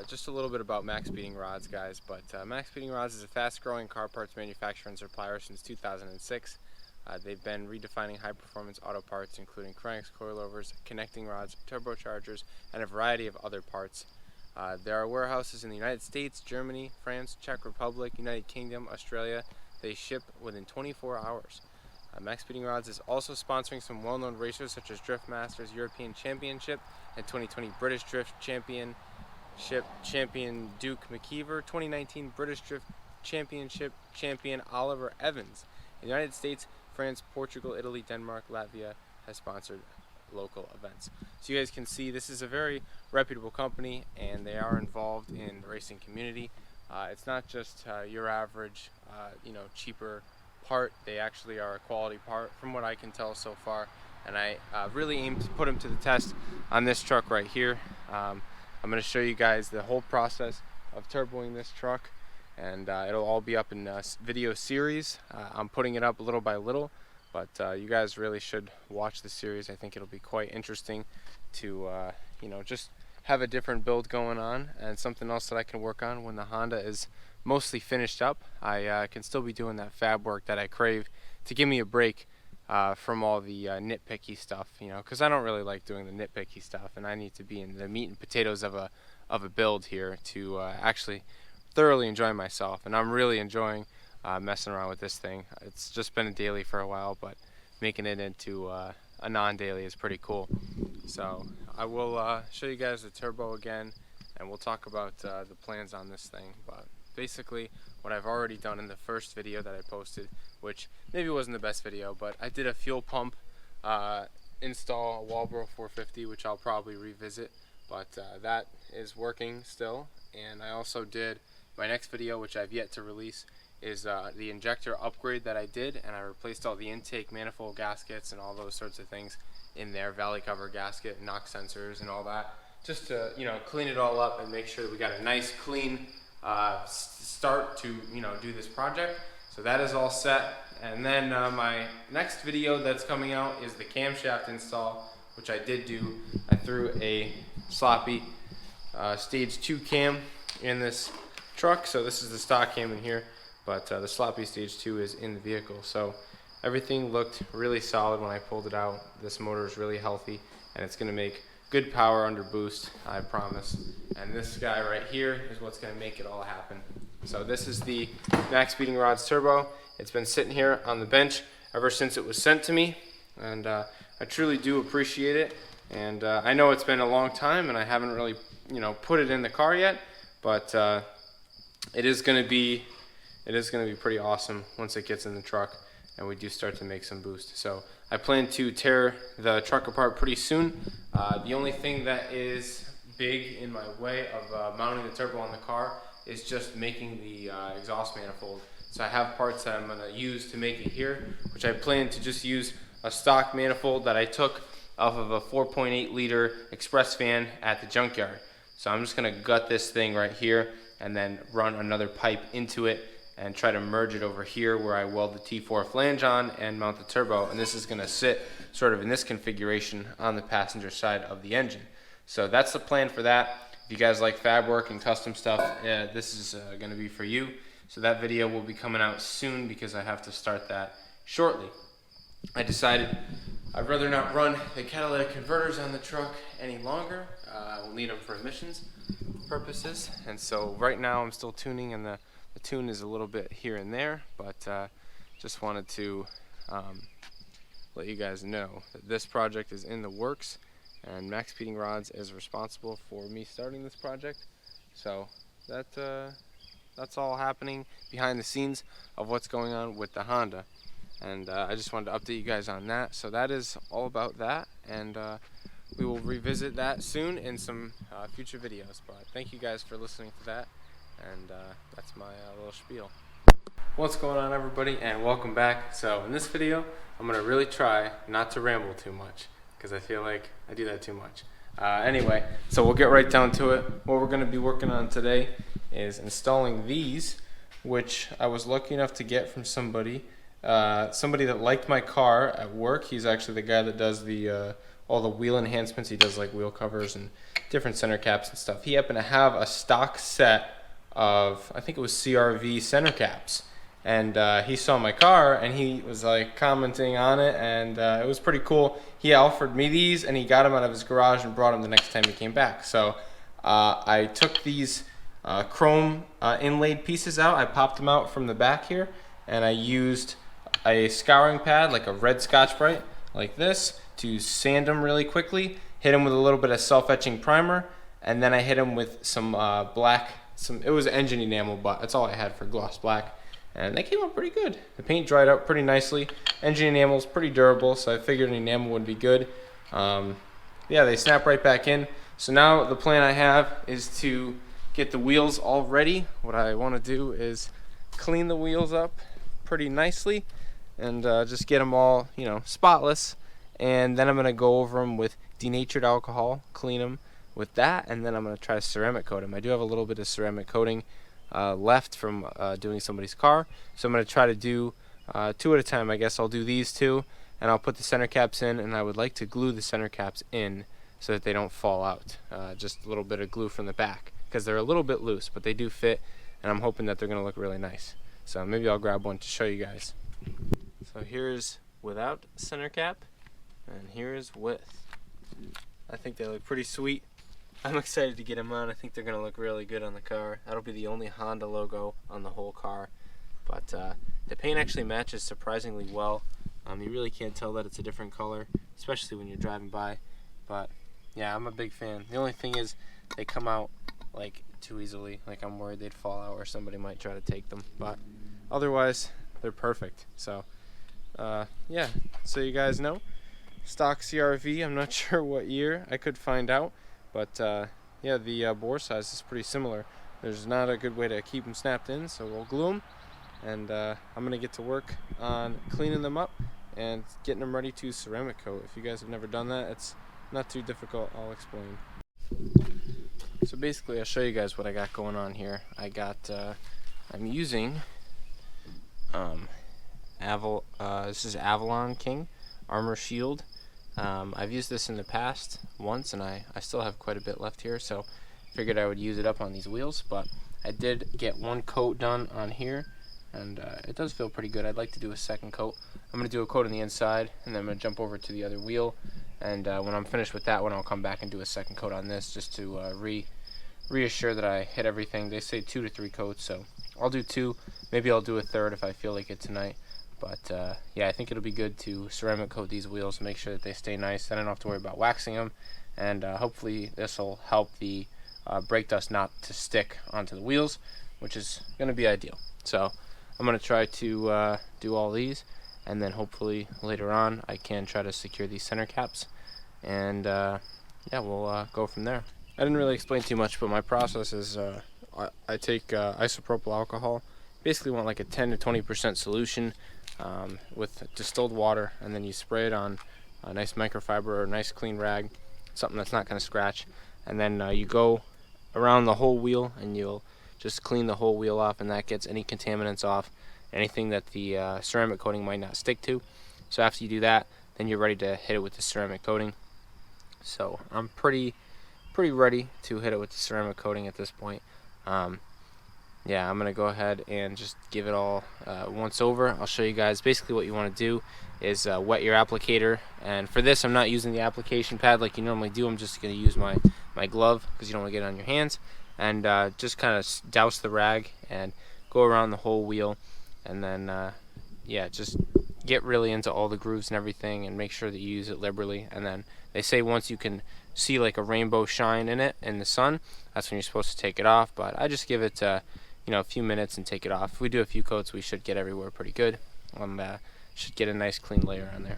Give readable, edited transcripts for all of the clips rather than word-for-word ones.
Just a little bit about Maxpeedingrods, guys. But Maxpeedingrods is a fast-growing car parts manufacturer and supplier since 2006. They've been redefining high-performance auto parts, including cranks, coilovers, connecting rods, turbochargers, and a variety of other parts. There are warehouses in the United States, Germany, France, Czech Republic, United Kingdom, Australia. They ship within 24 hours. Maxpeedingrods is also sponsoring some well-known racers such as Drift Masters European Championship and 2020 British Drift Championship champion Duke McKeever, 2019 British Drift Championship champion Oliver Evans. In the United States, France, Portugal, Italy, Denmark, Latvia has sponsored local events. So you guys can see this is a very reputable company, and they are involved in the racing community. It's not just your average, cheaper part. They actually are a quality part from what I can tell so far, and I really aim to put them to the test on this truck right here. I'm going to show you guys the whole process of turboing this truck, and it'll all be up in a video series. I'm putting it up little by little, but you guys really should watch the series. I think it'll be quite interesting to just have a different build going on, and something else that I can work on when the Honda is mostly finished up. I can still be doing that fab work that I crave to give me a break from all the nitpicky stuff, because I don't really like doing the nitpicky stuff, and I need to be in the meat and potatoes of a build here to actually thoroughly enjoy myself. And I'm really enjoying messing around with this thing. It's just been a daily for a while, but making it into a non-daily is pretty cool. So I will show you guys the turbo again, and we'll talk about the plans on this thing. But basically what I've already done in the first video that I posted, which maybe wasn't the best video, but I did a fuel pump install, a Walbro 450, which I'll probably revisit, but that is working still. And I also did my next video, which I've yet to release, is the injector upgrade that I did, and I replaced all the intake manifold gaskets and all those sorts of things in there, valley cover gasket, knock sensors and all that, just to clean it all up and make sure that we got a nice clean start to do this project. So that is all set. And then my next video that's coming out is the camshaft install, which I did do. I threw a sloppy stage 2 cam in this truck. So this is the stock cam in here, but the sloppy stage 2 is in the vehicle. So everything looked really solid when I pulled it out. This motor is really healthy, and it's going to make good power under boost, I promise. And this guy right here is what's going to make it all happen. So this is the Maxpeedingrods Turbo. It's been sitting here on the bench ever since it was sent to me, and I truly do appreciate it. And I know it's been a long time, and I haven't really put it in the car yet, but it is going to be pretty awesome once it gets in the truck and we do start to make some boost. So I plan to tear the truck apart pretty soon. The only thing that is big in my way of mounting the turbo on the car is just making the exhaust manifold. So I have parts that I'm going to use to make it here, which I plan to just use a stock manifold that I took off of a 4.8 liter express fan at the junkyard. So I'm just going to gut this thing right here and then run another pipe into it and try to merge it over here where I weld the T4 flange on and mount the turbo. And this is going to sit sort of in this configuration on the passenger side of the engine. So that's the plan for that. If you guys like fab work and custom stuff, this is going to be for you. So that video will be coming out soon because I have to start that shortly. I decided I'd rather not run the catalytic converters on the truck any longer. We'll need them for emissions purposes. And so right now I'm still tuning, and the tune is a little bit here and there, but just wanted to let you guys know that this project is in the works, and Maxpeedingrods is responsible for me starting this project. So that's all happening behind the scenes of what's going on with the Honda, and I just wanted to update you guys on that. So that is all about that, and we will revisit that soon in some future videos. But thank you guys for listening to that, and that's my little spiel. What's going on, everybody, and welcome back. So in this video I'm going to really try not to ramble too much, because I feel like I do that too much. Anyway, so we'll get right down to it. What we're going to be working on today is installing these, which I was lucky enough to get from somebody that liked my car at work. He's actually the guy that does the all the wheel enhancements. He does like wheel covers and different center caps and stuff. He happened to have a stock set of, I think it was CRV center caps, and he saw my car and he was like commenting on it, and it was pretty cool. He offered me these and he got them out of his garage and brought them the next time he came back. So I took these chrome inlaid pieces out. I popped them out from the back here, and I used a scouring pad, like a red Scotch-Brite, like this, to sand them really quickly, hit them with a little bit of self-etching primer, and then I hit them with some black, it was engine enamel, but that's all I had for gloss black, and they came out pretty good. The paint dried up pretty nicely. Engine enamel is pretty durable, so I figured an enamel would be good. Yeah, they snap right back in. So now the plan I have is to get the wheels all ready. What I want to do is clean the wheels up pretty nicely and just get them all, you know, spotless. And then I'm going to go over them with denatured alcohol, clean them with that, and then I'm going to try to ceramic coat them. I do have a little bit of ceramic coating left from doing somebody's car, so I'm going to try to do 2 at a time. I guess I'll do these 2, and I'll put the center caps in, and I would like to glue the center caps in so that they don't fall out. Just a little bit of glue from the back, because they're a little bit loose, but they do fit, and I'm hoping that they're going to look really nice. So maybe I'll grab one to show you guys. So here's without center cap, and here's with. I think they look pretty sweet. I'm excited to get them on. I think they're going to look really good on the car. That'll be the only Honda logo on the whole car. But the paint actually matches surprisingly well. You really can't tell that it's a different color, especially when you're driving by. But yeah, I'm a big fan. The only thing is they come out like too easily. Like I'm worried they'd fall out or somebody might try to take them. But otherwise, they're perfect. So yeah, so you guys know, stock CRV. I'm not sure what year. I could find out, but yeah, the bore size is pretty similar. There's not a good way to keep them snapped in, so we'll glue them, and I'm gonna get to work on cleaning them up and getting them ready to ceramic coat. If you guys have never done that, it's not too difficult. I'll explain. So basically, I'll show you guys what I got going on here. I'm using this is Avalon King Armor Shield. I've used this in the past once, and I still have quite a bit left here, so figured I would use it up on these wheels. But I did get one coat done on here, and it does feel pretty good. I'd like to do a second coat. I'm going to do a coat on the inside, and then I'm going to jump over to the other wheel, and when I'm finished with that one, I'll come back and do a second coat on this, just to reassure that I hit everything. They say 2 to 3 coats, so I'll do 2. Maybe I'll do a third if I feel like it tonight. But yeah, I think it'll be good to ceramic coat these wheels, make sure that they stay nice. Then I don't have to worry about waxing them, and hopefully this will help the brake dust not to stick onto the wheels, which is going to be ideal. So I'm going to try to do all these, and then hopefully later on I can try to secure these center caps, and yeah, we'll go from there. I didn't really explain too much, but my process is I take isopropyl alcohol. Basically want like a 10 to 20% solution with distilled water, and then you spray it on a nice microfiber or a nice clean rag, something that's not going to scratch, and then you go around the whole wheel and you'll just clean the whole wheel off, and that gets any contaminants off, anything that the ceramic coating might not stick to. So after you do that, then you're ready to hit it with the ceramic coating. So I'm pretty ready to hit it with the ceramic coating at this point. Yeah, I'm going to go ahead and just give it all once over. I'll show you guys basically what you want to do is wet your applicator. And for this, I'm not using the application pad like you normally do. I'm just going to use my glove because you don't want to get it on your hands. And just kind of douse the rag and go around the whole wheel. And then, yeah, just get really into all the grooves and everything and make sure that you use it liberally. And then they say once you can see like a rainbow shine in it in the sun, that's when you're supposed to take it off. But I just give it you know, a few minutes and take it off. If we do a few coats, we should get everywhere pretty good. Should get a nice clean layer on there.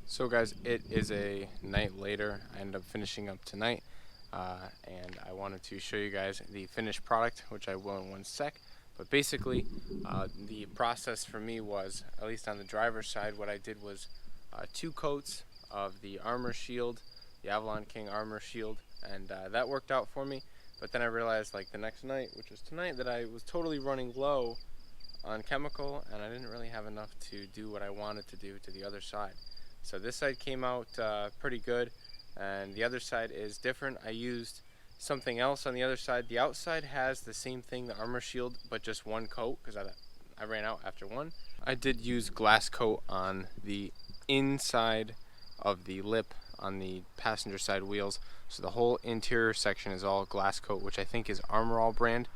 So guys, it is a night later. I ended up finishing up tonight, and I wanted to show you guys the finished product, which I will in one sec. But basically, the process for me was, at least on the driver's side, what I did was 2 coats of the Armor Shield, the Avalon King Armor Shield, and that worked out for me. But then I realized, like the next night, which was tonight, that I was totally running low on chemical, and I didn't really have enough to do what I wanted to do to the other side. So this side came out pretty good, and the other side is different. I used something else on the other side. The outside has the same thing, the armor shield, but just one coat, because I ran out after one. I did use glass coat on the inside of the lip on the passenger side wheels, so the whole interior section is all glass coat, which I think is Armor All brand.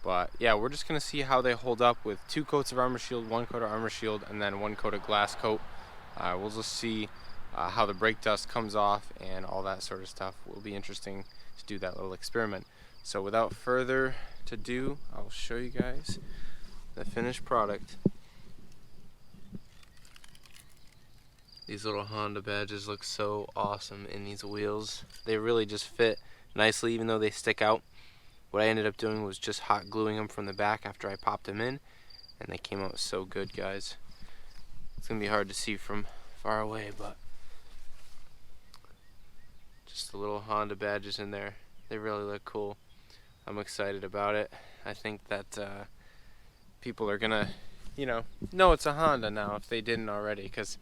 But yeah, we're just gonna see how they hold up with 2 coats of armor shield, 1 coat of armor shield, and then 1 coat of glass coat. We'll just see how the brake dust comes off and all that sort of stuff. Will be interesting to do that little experiment. So without further ado, I'll show you guys the finished product. These little Honda badges look so awesome in these wheels. They really just fit nicely even though they stick out. What I ended up doing was just hot gluing them from the back after I popped them in, and they came out so good, guys. It's gonna be hard to see from far away, but just the little Honda badges in there. They really look cool. I'm excited about it. I think that people are gonna, know it's a Honda now if they didn't already, because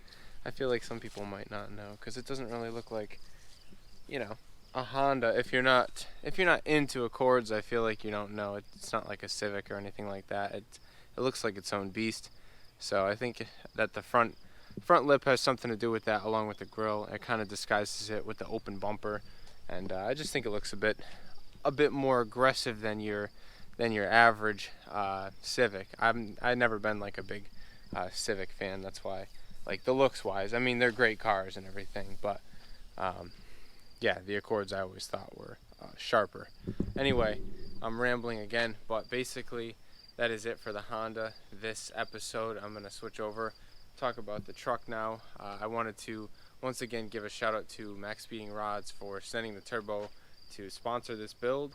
I feel like some people might not know, because it doesn't really look like, a Honda. If you're not into Accords, I feel like you don't know. It's not like a Civic or anything like that. It looks like its own beast. So I think that the front lip has something to do with that, along with the grille. It kind of disguises it with the open bumper, and I just think it looks a bit more aggressive than your average Civic. I've never been like a big Civic fan. That's why, like, the looks wise, I mean, they're great cars and everything, but yeah, the Accords I always thought were sharper. Anyway, I'm rambling again, but basically that is it for the Honda this episode. I'm going to switch over, talk about the truck now. I wanted to once again give a shout out to Maxpeedingrods for sending the turbo to sponsor this build.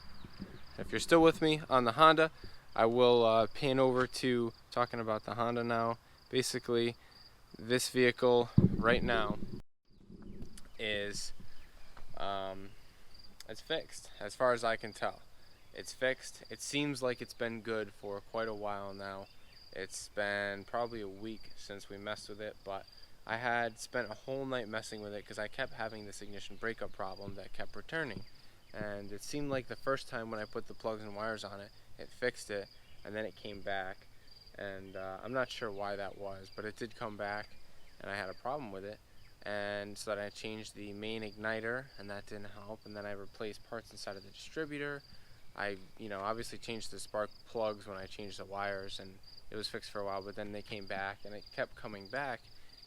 If you're still with me on the Honda, I will pan over to talking about the Honda now. Basically, this vehicle right now is it's fixed, as far as I can tell. It's fixed. It seems like it's been good for quite a while now. It's been probably a week since we messed with it, but I had spent a whole night messing with it because I kept having this ignition breakup problem that kept returning. And it seemed like the first time when I put the plugs and wires on it, it fixed it, and then it came back. And I'm not sure why that was, but it did come back, and I had a problem with it. And so then I changed the main igniter, and that didn't help. And then I replaced parts inside of the distributor. I, obviously changed the spark plugs when I changed the wires, and it was fixed for a while, but then they came back, and it kept coming back.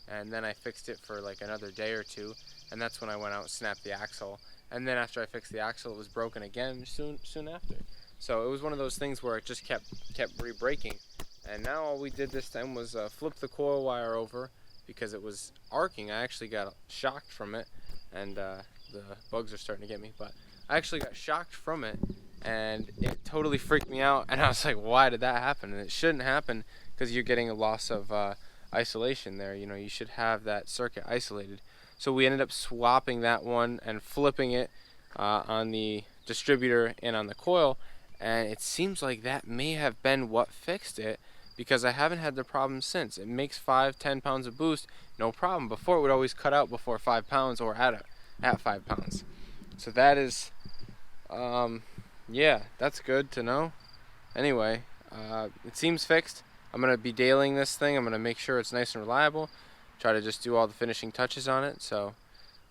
And then I fixed it for like another day or two, and that's when I went out and snapped the axle. And then after I fixed the axle, it was broken again soon after. So it was one of those things where it just kept re-breaking. And now all we did this time was flip the coil wire over, because it was arcing. I actually got shocked from it, and the bugs are starting to get me, but I actually got shocked from it, and it totally freaked me out, and I was like, why did that happen? And it shouldn't happen, because you're getting a loss of isolation there. You should have that circuit isolated. So we ended up swapping that one and flipping it on the distributor and on the coil, and it seems like that may have been what fixed it, because I haven't had the problem since. It makes 5-10 pounds of boost, no problem. Before, it would always cut out before 5 pounds or at 5 pounds. So that is, yeah, that's good to know. Anyway, it seems fixed. I'm going to be dailing this thing. I'm going to make sure it's nice and reliable. Try to just do all the finishing touches on it. So,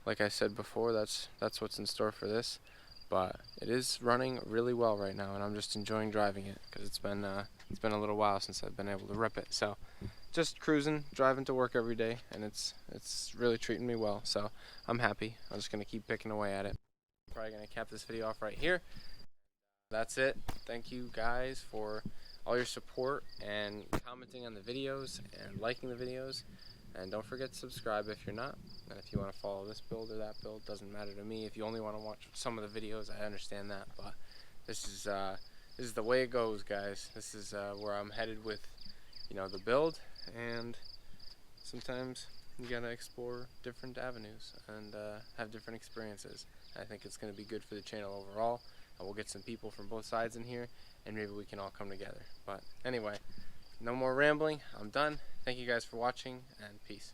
like I said before, that's what's in store for this. But it is running really well right now, and I'm just enjoying driving it, because it's been a little while since I've been able to rip it. So just cruising, driving to work every day, and it's really treating me well. So I'm happy. I'm just gonna keep picking away at it. I'm probably gonna cap this video off right here. That's it. Thank you guys for all your support and commenting on the videos and liking the videos. And don't forget to subscribe if you're not. And if you want to follow this build or that build, doesn't matter to me. If you only want to watch some of the videos, I understand that. But this is the way it goes, guys. This is where I'm headed with, the build. And sometimes you gotta explore different avenues and have different experiences. I think it's gonna be good for the channel overall. And we'll get some people from both sides in here, and maybe we can all come together. But anyway, no more rambling. I'm done. Thank you guys for watching, and peace.